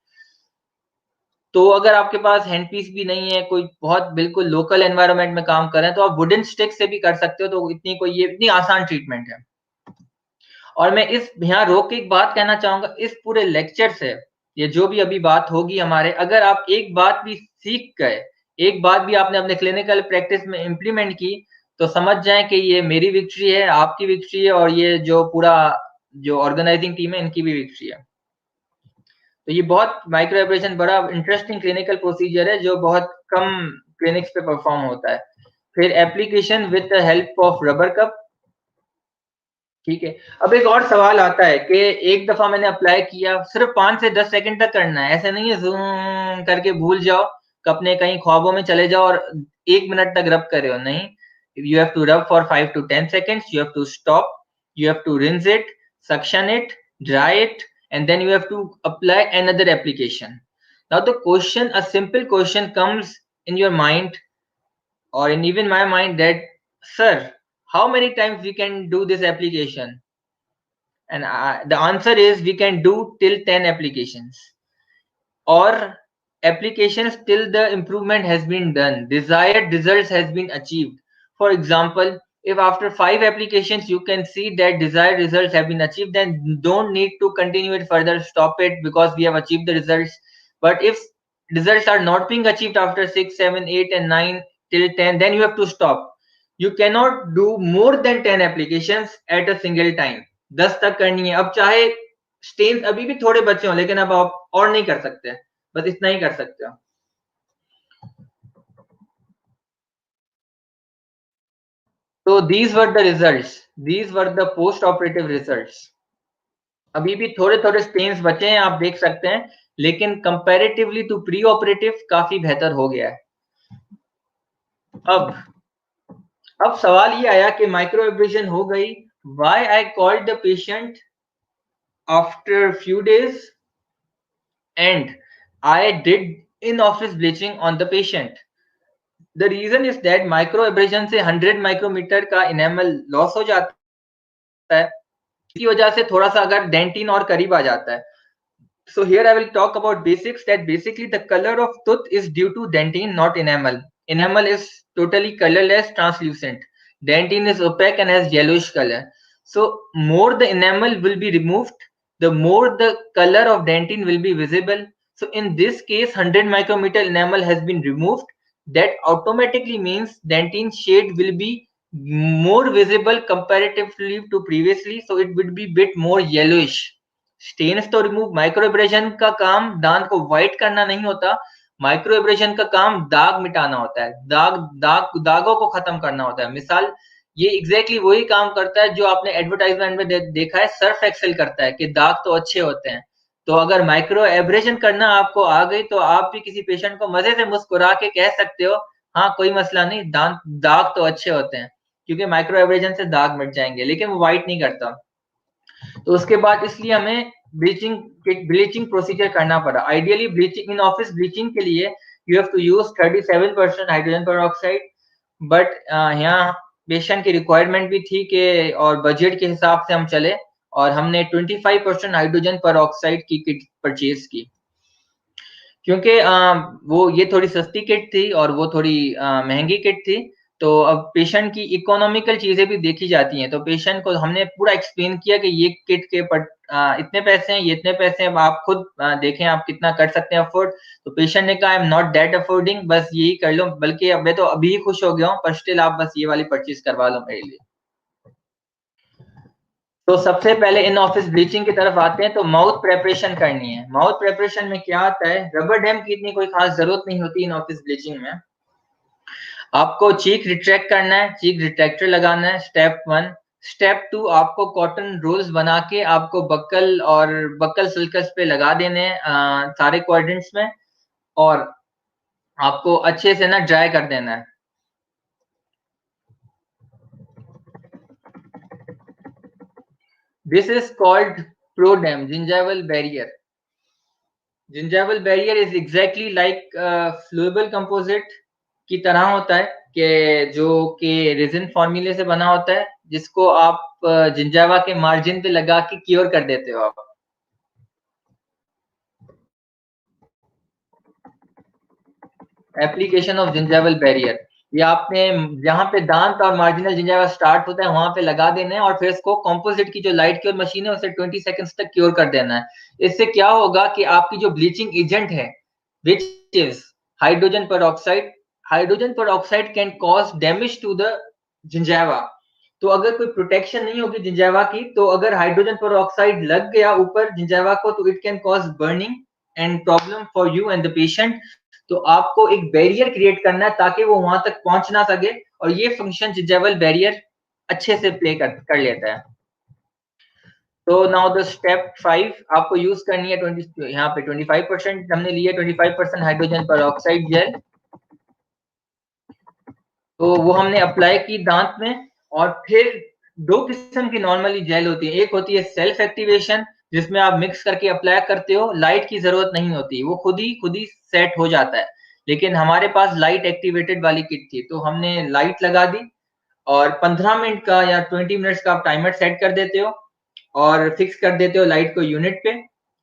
तो अगर आपके पास हैंड पीस भी नहीं है, कोई बहुत बिल्कुल लोकल एनवायरनमेंट में काम कर रहे हैं, तो आप वुडन स्टिक से भी कर सकते हो। तो ये इतनी आसान ट्रीटमेंट है। और मैं इस यहाँ रोक के एक बात कहना चाहूँगा, इस पूरे लेक्चर से ये जो भी अभी बात होगी हमारे, अगर आप एक बात भी सीख गए, एक बात भी आपने अपने क्लिनिकल प्रैक्टिस में इम्प्लीमेंट की, तो समझ जाएँ कि ये मेरी विक्ट्री है, आपकी विक्ट्री है और ये जो पूरा जो ऑर्गेनाइजिंग टीम है, इनकी भी विक्ट्री है। तो ये बहुत माइक्रो एब्रेशन बड़ा इंटरेस्टिंग क्लिनिकल प्रोसीजर है, जो बहुत कम क्लिनिक्स पे परफॉर्म होता है। फिर application with the help of rubber cup. ठीक है। अब एक और सवाल आता है कि एक दफ़ा मैंने अप्लाई किया, सिर्फ़ 5 से 10 सेकंड तक करना है। ऐसा नहीं है ज़ूम करके भूल जाओ, अपने कहीं ख्वाबों में चले जाओ और 1 मिनट तक रब कर रहे हो, नहीं। You have to rub for 5 to 10 seconds, you have to stop, you have to rinse it, suction it, dry it, and then you have to apply another application. Now the question, a simple question comes in your mind or in even my mind that, "Sir, how many times we can do this application?" And the answer is we can do till 10 applications or applications till the improvement has been done, desired results has been achieved. For example, if after 5 applications you can see that desired results have been achieved, then don't need to continue it further, stop it because we have achieved the results. But if results are not being achieved after 6, 7, 8 and 9 till 10, then you have to stop. You cannot do more than 10 applications at a single time. 10 तक करनी है। अब चाहे stains अभी भी थोड़े बचे हों, लेकिन अब आप और नहीं कर सकते, बस इतना ही कर सकते हो। तो these were the results, these were the post operative results। अभी भी थोड़े-थोड़े स्टेन्स बचे हैं, आप देख सकते हैं, लेकिन कंपैरेटिवली टू प्री ऑपरेटिव काफ़ी बेहतर हो गया है। अब सवाल ये आया कि माइक्रो एब्रेशन हो गई, why I called the patient after few days and I did in-office bleaching on the patient. The reason is that micro abrasion से 100 माइक्रोमीटर का enamel लॉस हो जाता है, इसकी वजह से थोड़ा-सा अगर डेंटिन और करीब आ जाता है। So here I will talk about basics, that basically the color of tooth is due to dentine, not enamel. Enamel is totally colorless, translucent. Dentine is opaque and has yellowish color. So more the enamel will be removed, the more the color of dentine will be visible. So in this case, 100 micrometer enamel has been removed. That automatically means dentine shade will be more visible comparatively to previously. So it would be bit more yellowish. Stains तो remove, micro abrasion का काम दांत को white करना नहीं होता, micro abrasion का काम दाग मिटाना होता है, दागों को खत्म करना होता है। मिसाल ये एग्जैक्टली वही काम करता है जो आपने एडवर्टाइजमेंट में देखा है, सर्फ एक्सेल करता है कि दाग तो अच्छे होते हैं। तो अगर माइक्रो एब्रेशन करना आपको आ गई, तो आप भी किसी पेशेंट को मजे से मुस्कुरा के कह सकते हो, हाँ कोई मसला नहीं, दाग तो अच्छे होते हैं, क्योंकि माइक्रो एब्रेशन से दाग मिट जाएंगे, लेकिन वो व्हाइट नहीं करता। तो उसके बाद इसलिए हमें ब्लीचिंग प्रोसीजर करना पड़ा। Ideally bleaching, in office bleaching के लिए you have to use 37% hydrogen peroxide, but यहाँ पेशेंट की रिक्वायरमेंट भी थी कि और बजट के हिसाब से हम चले, और हमने 25% हाइड्रोजन पेरोक्साइड की किट परचेज की, क्योंकि वो ये थोड़ी सस्ती किट थी और वो थोड़ी महंगी किट थी। तो अब पेशेंट की इकोनॉमिकल चीज़ें भी देखी जाती हैं, तो पेशेंट को हमने पूरा एक्सप्लेन किया कि ये किट के इतने पैसे हैं, ये इतने पैसे हैं, अब आप खुद देखें आप कितना कर सकते हैं अफोर्ड। तो पेशेंट ने कहा I am not that affording, बस यही कर लो, बल्कि अब मैं तो अभी ही खुश हो गया हूँ, पर स्टिल आप बस ये वाली परचेज़ करवा लो मेरे लिए। तो सबसे पहले इन ऑफिस ब्लीचिंग की तरफ आते हैं। तो माउथ प्रेपरेशन करनी है। माउथ प्रेपरेशन में क्या आता है, रबर डैम की इतनी कोई खास जरूरत नहीं होती इन ऑफिस ब्लीचिंग में। आपको चीक रिट्रैक्ट करना है, चीक रिट्रैक्टर लगाना है, स्टेप 1। स्टेप 2, आपको कॉटन रोल्स बना के आपको बक्कल और बक्कल सल्कस पे लगा देने हैं सारे क्वाड्रेंट्स में, और आपको अच्छे से ना ड्राई कर देना है। दिस इज कॉल्ड प्रोडेम, gingival barrier. Gingival barrier is exactly like flowable composite की तरह होता है, कि जो कि रेजिन फॉर्मूले से बना होता है, जिसको आप जिंजावा के मार्जिन पे लगा के क्योर कर देते हो आप। एप्लीकेशन ऑफ जिंजाइवल बैरियर, ये आपने जहां पे दांत और मार्जिनल जिंजावा स्टार्ट होता है वहां पे लगा देना है, और फिर इसको कंपोजिट की जो लाइट क्योर मशीन है उसे 20 सेकंड्स तक क्योर कर देना है। इससे क्या होगा कि आपकी जो ब्लीचिंग एजेंट है, which is hydrogen peroxide, hydrogen peroxide can cause damage to the gingiva. तो अगर कोई प्रोटेक्शन नहीं होगी जिंजावा की, तो अगर हाइड्रोजन पेरोक्साइड लग गया ऊपर जिंजावा को, तो it can cause burning and problem for you and the patient. तो आपको एक बैरियर क्रिएट करना है ताकि वो वहां तक पहुंच ना सके, और ये फंक्शन जिंजाइवल बैरियर अच्छे से प्ले कर लेता है। तो नाउ द स्टेप 5, आपको यूज करनी है 20, यहाँ पे 25% हमने लिया, 25% हाइड्रोजन पेरोक्साइड जेल। तो वो हमने अप्लाई की दांत में, और फिर दो किस्म की नॉर्मली जेल होती है। एक होती है सेल्फ एक्टिवेशन, जिसमें आप मिक्स करके अप्लाई करते हो, लाइट की जरूरत नहीं होती, वो खुद ही सेट हो जाता है। लेकिन हमारे पास लाइट एक्टिवेटेड वाली किट थी, तो हमने लाइट लगा दी, और 15 मिनट का या 20 मिनट्स का आप टाइमर सेट कर देते हो, और फिक्स कर देते हो लाइट को यूनिट पे।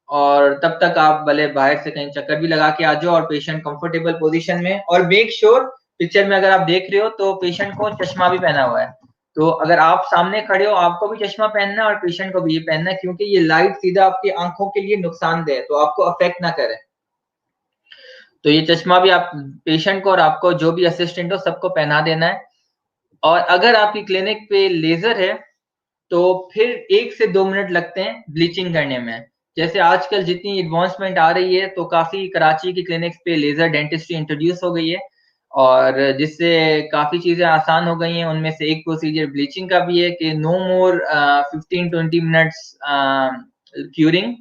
और तब तक आप भले बाहर से कहीं चक्कर भी लगा के आ जाओ, और पेशेंट कंफर्टेबल पोजीशन में, और मेक श्योर पिक्चर में अगर आप देख रहे हो तो पेशेंट को चश्मा भी पहना हुआ है। तो अगर आप सामने खड़े हो, आपको भी चश्मा पहनना है और पेशेंट को भी ये पहनना है, क्योंकि ये लाइट सीधा आपकी आंखों के लिए नुकसानदेह है, तो आपको अफेक्ट ना करे। तो ये चश्मा भी आप पेशेंट को और आपको जो भी असिस्टेंट हो सबको पहना देना है। और अगर आपकी क्लिनिक पे लेजर है, तो फिर 1 से 2 मिनट लगते हैं ब्लीचिंग करने में। जैसे आजकल जितनी एडवांसमेंट आ रही है, तो काफ़ी कराची की क्लिनिक्स पे लेज़र डेंटिस्ट्री इंट्रोड्यूस हो गई है, और जिससे काफ़ी चीज़ें आसान हो गई हैं। उनमें से एक प्रोसीजर ब्लीचिंग का भी है कि no more 15-20 minutes curing,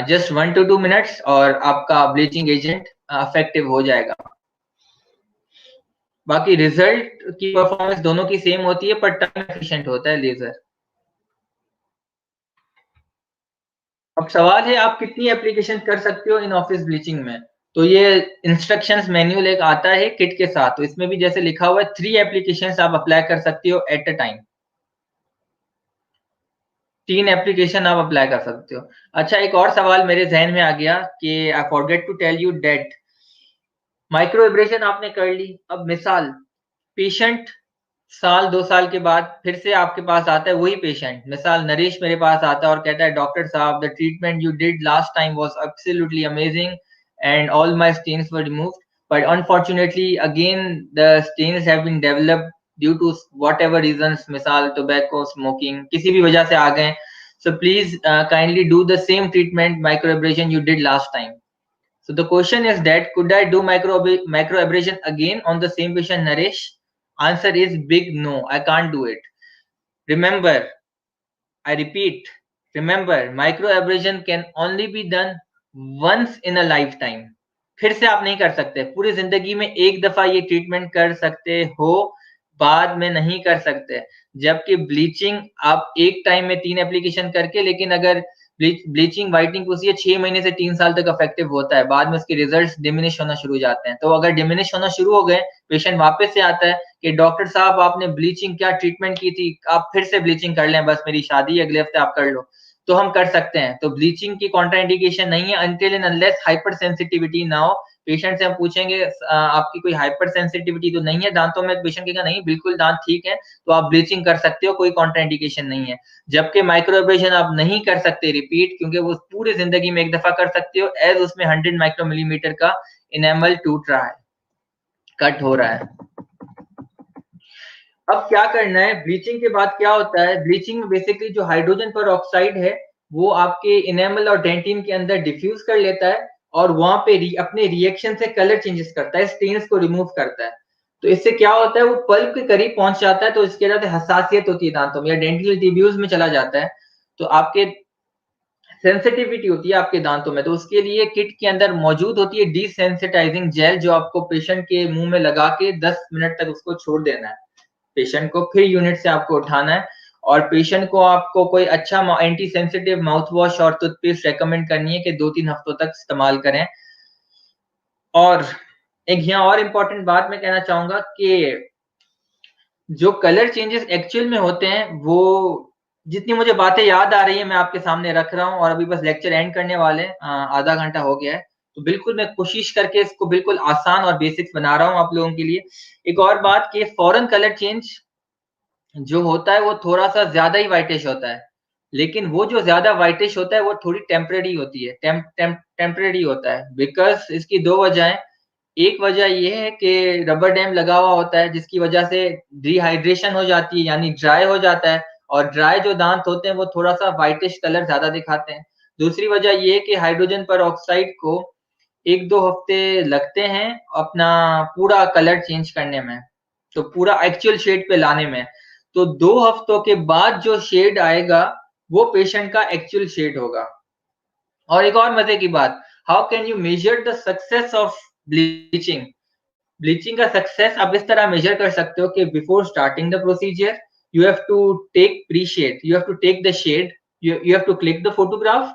just 1 to 2 minutes, और आपका ब्लीचिंग एजेंट इफेक्टिव हो जाएगा। बाकी रिजल्ट की परफॉर्मेंस दोनों की सेम होती है, पर टाइम एफिशिएंट होता है लेज़र। अब सवाल है आप कितनी एप्लीकेशन कर सकते हो इन ऑफिस ब्लीचिंग में। तो ये इंस्ट्रक्शंस मैन्युअल एक आता है किट के साथ, तो इसमें भी जैसे लिखा हुआ है 3 एप्लीकेशंस आप अप्लाई कर सकते हो एट अ टाइम। 3 एप्लीकेशन आप अप्लाई कर सकते हो। अच्छा, एक और सवाल मेरे जहन में आ गया कि I forget to tell you that micro abrasion आपने कर ली। अब मिसाल पेशेंट साल 2 साल के बाद फिर से आपके पास आता है, वही पेशेंट, मिसाल नरेश मेरे पास आता है और कहता है, डॉक्टर साहब the treatment you did last time was absolutely amazing and all my stains were removed, but unfortunately again the stains have been developed due to whatever reasons, मिसाल टोबैको, स्मोकिंग, किसी भी वजह से आ गए। So please kindly do the same treatment micro abrasion you did last time. So the question is that could I do microabrasion again on the same patient, Naresh? Answer is big no, I can't do it. Remember, I repeat, remember, microabrasion can only be done once in a lifetime. फिर से आप नहीं कर सकते, पूरी जिंदगी में एक दफा ये ट्रीटमेंट कर सकते हो, बाद में नहीं कर सकते। जबकि ब्लीचिंग आप एक टाइम में 3 एप्लीकेशन करके, लेकिन अगर ब्लीचिंग व्हाइटनिंग पूछिए 6 महीने से 3 साल तक इफेक्टिव होता है, बाद में उसके रिजल्ट्स डिमिनिश होना शुरू हो जाते हैं। तो अगर डिमिनिश होना शुरू हो गए, पेशेंट वापस से आता है कि डॉक्टर साहब आपने ब्लीचिंग क्या ट्रीटमेंट की थी, आप फिर से ब्लीचिंग कर लें, बस मेरी शादी अगले हफ्ते आप कर लो, तो हम कर सकते हैं। तो ब्लीचिंग की कॉन्ट्राइंडिकेशन नहीं है until and unless hyper sensitivity ना हो। पेशेंट से हम पूछेंगे आपकी कोई हाइपर सेंसिटिविटी तो नहीं है दांतों में, पेशेंट कहेगा नहीं बिल्कुल दांत ठीक है, तो आप ब्लीचिंग कर सकते हो, कोई कॉन्ट्राइंडिकेशन नहीं है। जबकि माइक्रोएब्रेशन आप नहीं कर सकते रिपीट, क्योंकि वो पूरी जिंदगी में एक दफा कर सकते हो, एज उसमें 100 माइक्रो मिलीमीटर का इनेमल टूट रहा है, कट हो रहा है। अब क्या करना है, ब्लीचिंग के बाद क्या होता है, ब्लीचिंग में बेसिकली जो हाइड्रोजन पर ऑक्साइड है वो आपके इनेमल और डेंटिन के अंदर डिफ्यूज कर लेता है और वहां पे अपने रिएक्शन से कलर चेंजेस करता है, स्टेन्स को रिमूव करता है। तो इससे क्या होता है, वो पल्प के करीब पहुंच जाता है, तो इसके वजह से हसासियत होती है दांतों में या डेंटल टिब्यूज में चला जाता है, तो आपके सेंसिटिविटी होती है आपके दांतों में। तो उसके लिए किट के अंदर मौजूद होती है डिसेंसिटाइजिंग जेल, जो आपको पेशेंट के मुंह में लगा के 10 मिनट तक उसको छोड़ देना है पेशेंट को, फिर यूनिट से आपको उठाना है और पेशेंट को आपको कोई अच्छा एंटी सेंसिटिव माउथ वॉश और टूथपेस्ट रेकमेंड करनी है कि 2-3 हफ्तों तक इस्तेमाल करें। और एक यहाँ और इम्पोर्टेंट बात मैं कहना चाहूंगा कि जो कलर चेंजेस एक्चुअल में होते हैं, वो जितनी मुझे बातें याद आ रही है मैं आपके सामने रख रहा हूँ, और अभी बस लेक्चर एंड करने वाले हैं, आधा घंटा हो गया है, तो बिल्कुल मैं कोशिश करके इसको बिल्कुल आसान और बेसिक्स बना रहा हूँ आप लोगों के लिए। एक और बात कि फॉरेन कलर चेंज जो होता है वो थोड़ा-सा ज़्यादा ही व्हाइटिश होता है। लेकिन वो जो ज़्यादा व्हाइटिश होता है वो थोड़ी टेम्परेरी होती है, टेम्परेरी होता है, बिकॉज़ इसकी 2 वजह हैं। एक वजह ये है कि रबर डैम लगा हुआ होता है, जिसकी वजह से डिहाइड्रेशन हो जाती है, यानी ड्राई हो जाता है, और ड्राई जो दाँत होते हैं वो थोड़ा-सा व्हाइटिश कलर ज़्यादा दिखाते हैं। दूसरी वजह ये है कि हाइड्रोजन पेरोक्साइड को 1-2 हफ्ते लगते हैं अपना पूरा कलर चेंज करने में, तो पूरा एक्चुअल शेड पे लाने में। तो 2 हफ्तों के बाद जो शेड आएगा, वो पेशेंट का एक्चुअल शेड होगा। और एक और मजे की बात, how can you measure the success of bleaching? Bleaching का सक्सेस आप इस तरह मेजर कर सकते हो कि before starting the procedure you have to take pre shade, you have to take the shade, you have to click the photograph,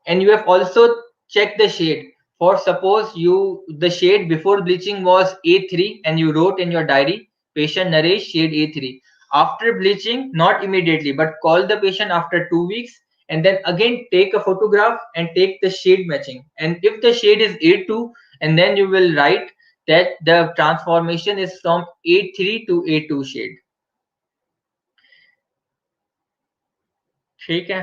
and you have also checked the shade. For suppose you the shade before bleaching was A3 and you wrote in your diary patient Naresh shade A3. After bleaching, not immediately but call the patient after 2 weeks and then again take a photograph and take the shade matching, and if the shade is A2, and then you will write that the transformation is from A3 to A2 shade. ठीक है,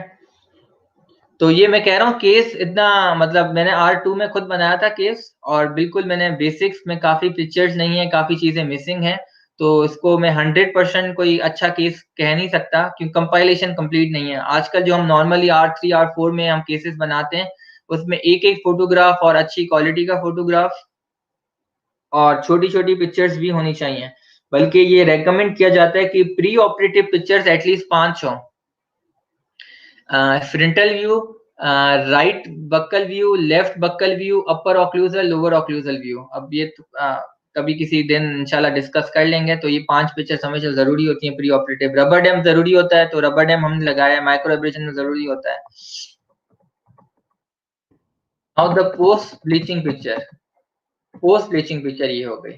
तो ये मैं कह रहा हूँ case इतना, मतलब मैंने R2 में खुद बनाया था केस, और बिल्कुल मैंने बेसिक्स में काफ़ी पिक्चर्स नहीं है, काफ़ी चीज़ें मिसिंग हैं, तो इसको मैं 100% कोई अच्छा केस कह नहीं सकता क्योंकि कंपाइलेशन कंप्लीट नहीं है। आजकल जो हम नॉर्मली R3, R4 में हम केसेस बनाते हैं, उसमें एक-एक फ़ोटोग्राफ और अच्छी क्वालिटी का फ़ोटोग्राफ और छोटी-छोटी पिक्चर्स भी होनी चाहिए। बल्कि ये रिकमेंड किया जाता है कि प्री ऑपरेटिव पिक्चर्स एटलीस्ट 5 हों। Frontal view, right buccal view, left buccal view, upper occlusal, lower occlusal view. अब ये कभी किसी दिन इंशाल्लाह डिस्कस कर लेंगे। तो ये 5 पिक्चर्स हमेशा ज़रूरी होती हैं प्री ऑपरेटिव। रबर डैम ज़रूरी होता है, तो रबर डैम हमने लगाया है, माइक्रो एब्रेशन में ज़रूरी होता है। Now the post bleaching picture, post bleaching picture ये हो गई।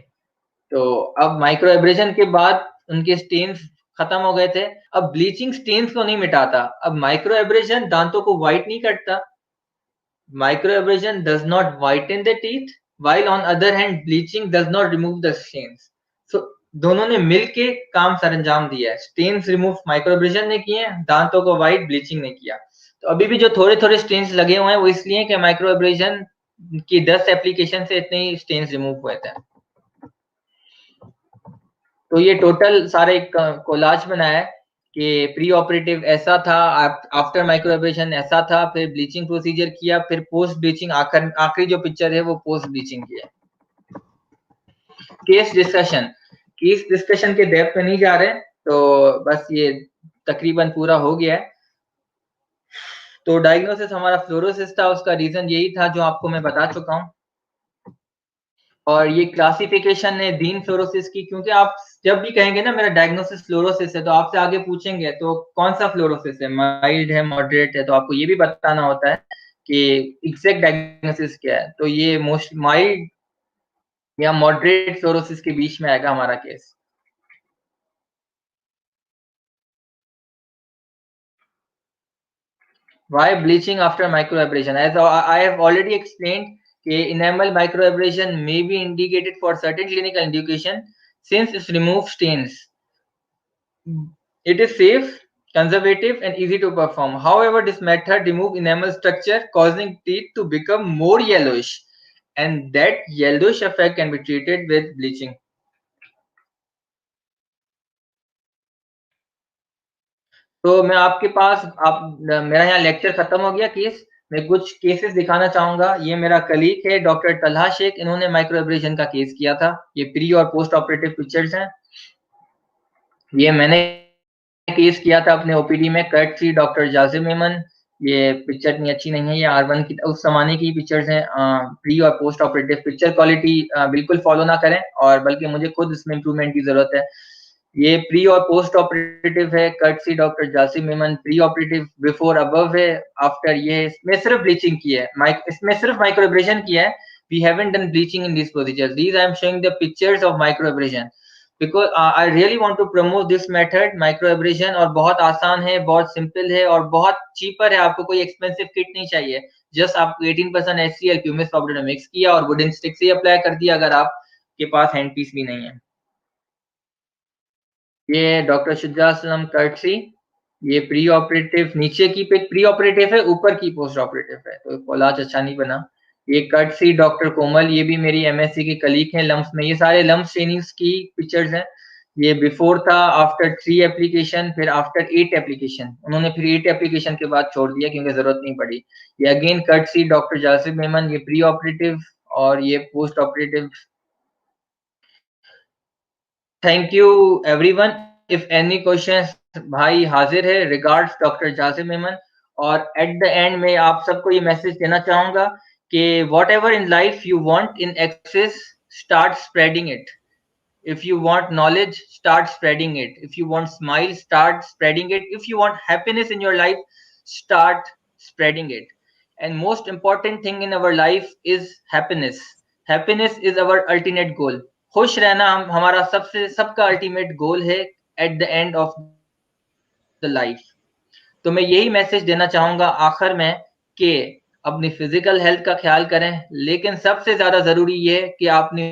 तो अब माइक्रो एब्रेशन के बाद उनके स्टेन्स खत्म हो गए थे। अब ब्लीचिंग स्टेन्स को नहीं मिटाता। अब माइक्रो एब्रेशन दांतों को व्हाइट नहीं करता। Microabrasion does not whiten the teeth, while on other hand bleaching does not remove the stains. So दोनों ने मिलके काम सरंजाम दिया है। स्टेन्स रिमूव माइक्रोएब्रेशन ने किए हैं, दांतों को व्हाइट ब्लीचिंग ने किया। तो अभी भी जो थोड़े-थोड़े स्टेन्स लगे हुए हैं वो इसलिए कि माइक्रोएब्रेशन की 10 एप्लीकेशन से इतने ही स्टेन्स रिमूव हुए थे। तो ये टोटल सारे कोलाज बनाया है कि प्री ऑपरेटिव ऐसा था, आफ्टर माइक्रोएब्रेशन ऐसा था, फिर ब्लीचिंग प्रोसीजर किया, फिर पोस्ट ब्लीचिंग आखिरी जो पिक्चर है वो पोस्ट ब्लीचिंग की है। केस डिस्कशन के डेप्थ में नहीं जा रहे, तो बस ये तकरीबन पूरा हो गया है। तो डायग्नोसिस हमारा फ्लोरोसिस था, उसका रीजन यही था जो आपको मैं बता चुका हूँ। और ये क्लासिफिकेशन है दीन फ्लोरोसिस की, क्योंकि आप जब भी कहेंगे ना मेरा डायग्नोसिस फ्लोरोसिस है, तो आपसे आगे पूछेंगे तो कौन सा फ्लोरोसिस है, माइल्ड है, मॉडरेट है, तो आपको ये भी बताना होता है कि एग्जैक्ट डायग्नोसिस क्या है। तो ये मोस्ट माइल्ड या मॉडरेट फ्लोरोसिस के बीच में आएगा हमारा case. Why bleaching after microabrasion? As I have already explained, enamel microabrasion may be indicated for certain clinical indication since it removes stains. It is safe, conservative, and easy to perform. However, this method removes enamel structure, causing teeth to become more yellowish, and that yellowish effect can be treated with bleaching. तो मैं आपके पास मेरा यहाँ lecture खत्म हो गया case. मैं कुछ केसेस दिखाना चाहूंगा। ये मेरा कलीग है डॉक्टर तलहा शेख, इन्होंने माइक्रो एब्रेशन का केस किया था। ये प्री और पोस्ट ऑपरेटिव पिक्चर्स हैं। ये मैंने केस किया था अपने ओपीडी में, कट सी डॉक्टर जासिम मेमन। ये पिक्चर इतनी अच्छी नहीं है, ये R1 की उस जमाने की पिक्चर्स हैं। प्री और पोस्ट ऑपरेटिव पिक्चर क्वालिटी बिल्कुल फॉलो ना करें, और बल्कि मुझे खुद इसमें इंप्रूवमेंट की जरूरत है। ये प्री और पोस्ट ऑपरेटिव है, courtesy doctor Jasim Memon. Pre operative before above है, आफ्टर ये इसमें सिर्फ ब्लीचिंग की है, इसमें सिर्फ माइक्रो एब्रेशन किया है। We haven't done bleaching in this procedure. These I am showing the pictures of micro abrasion because I really want to promote this method micro abrasion. और बहुत आसान है, बहुत सिंपल है और बहुत चीपर है। आपको कोई एक्सपेंसिव किट नहीं चाहिए। जस्ट आपको 18% HCl प्यूमिस पाउडर में मिक्स किया और वुडन स्टिक से अप्लाई कर दिया, अगर आपके पास हैंड पीस भी नहीं है। ये डॉक्टर शुजा असलम कर्टसी। ये प्री ऑपरेटिव, नीचे की पिक प्री ऑपरेटिव है, ऊपर की पोस्ट ऑपरेटिव है, तो कोलाज अच्छा नहीं बना। ये कर्टसी डॉक्टर कोमल, ये भी मेरी MSc की कलीग हैं लम्स में। ये सारे लम्स ट्रेनिंग्स की पिक्चर्स हैं। ये बिफोर था, आफ्टर 3 एप्लीकेशन, फिर आफ्टर 8 एप्लीकेशन। उन्होंने फिर 8 एप्लीकेशन के बाद छोड़ दिया क्योंकि जरूरत नहीं पड़ी। ये again courtesy doctor Jasim Memon. ये प्री ऑपरेटिव और ये post operative. Thank you everyone. If any questions, भाई हाजिर है। Regards doctor Jasim Memon. और एट द एंड में आप सबको ये मैसेज देना चाहूंगा कि what ever in life you want in excess, start spreading it. If you want knowledge, start spreading it. If you want smile, start spreading it. If you want happiness in your life, start spreading it. And most important thing in our life is happiness. Happiness is our ultimate goal. खुश रहना हमारा सबका ultimate goal है at the end of the life. तो मैं यही message देना चाहूंगा आखिर में कि अपनी फिजिकल हेल्थ का ख्याल करें, लेकिन सबसे ज्यादा जरूरी ये है कि आपने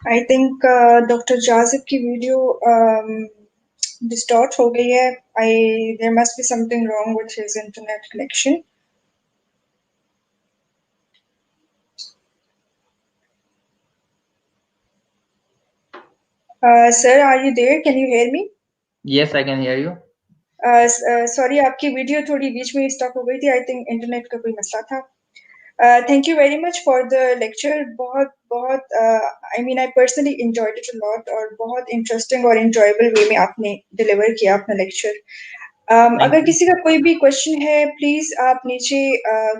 आई थिंक डॉक्टर जाजिब की वीडियो डिस्टॉर्ट हो गई है। There must be something wrong with his internet connection. Sir, are you there? Can you hear me? Yes, I can hear you. Sorry, आपकी वीडियो थोड़ी बीच में स्टॉप हो गई थी। आई थिंक इंटरनेट का कोई मसला था। Thank you very much for the lecture. बहुत बहुत I mean I personally enjoyed it a lot, और बहुत इंटरेस्टिंग और एंजॉयबल वे में आपने डिलीवर किया अपना लेक्चर। थैंक अगर यू। किसी का कोई भी क्वेश्चन है, प्लीज आप नीचे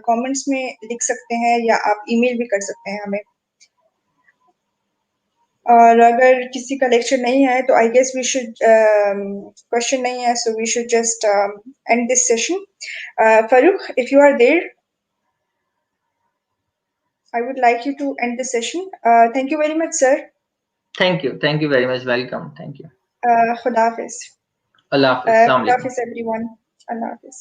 कमेंट्स में लिख सकते हैं, या आप ईमेल भी कर सकते हैं हमें। और अगर किसी का लेक्चर नहीं है तो I guess we should, question नहीं है, so we should just end this session. Farooq, if you are there, I would like you to end the session. Thank you very much, sir. Thank you very much, welcome, thank you. Khuda Hafiz. अल्लाह हाफिज, अस्सलाम Khuda वालेकुम। Hafiz, everyone. Allah Hafiz.